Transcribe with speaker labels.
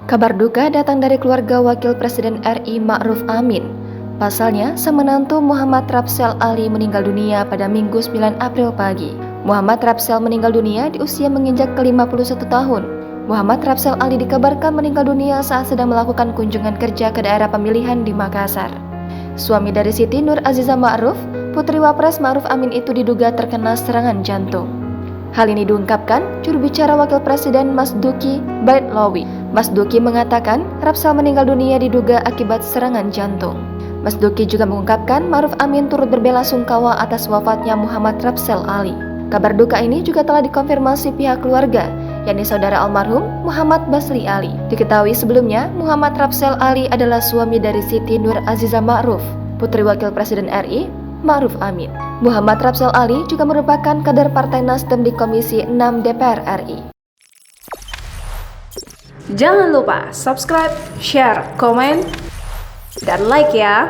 Speaker 1: Kabar duka datang dari keluarga Wakil Presiden RI Ma'ruf Amin. Pasalnya, sang menantu Muhammad Rapsel Ali meninggal dunia pada Minggu 9 April pagi. Muhammad Rapsel meninggal dunia di usia menginjak ke-51 tahun. Muhammad Rapsel Ali dikabarkan meninggal dunia saat sedang melakukan kunjungan kerja ke daerah pemilihan di Makassar. Suami dari Siti Nur Aziza Ma'ruf, putri Wapres Ma'ruf Amin itu diduga terkena serangan jantung. Hal ini diungkapkan juru bicara Wakil Presiden Mas Duki Baitlawi. Mas Duki mengatakan Rapsel meninggal dunia diduga akibat serangan jantung. Mas Duki juga mengungkapkan Ma'ruf Amin turut berbela-sungkawa atas wafatnya Muhammad Rapsel Ali. Kabar duka ini juga telah dikonfirmasi pihak keluarga, yakni saudara almarhum Muhammad Basri Ali. Diketahui sebelumnya Muhammad Rapsel Ali adalah suami dari Siti Nur Aziza Ma'ruf, putri Wakil Presiden RI Ma'ruf Amin. Muhammad Rapsel Ali juga merupakan kader Partai Nasdem di Komisi 6 DPR RI.
Speaker 2: Jangan lupa subscribe, share, komen, dan like ya.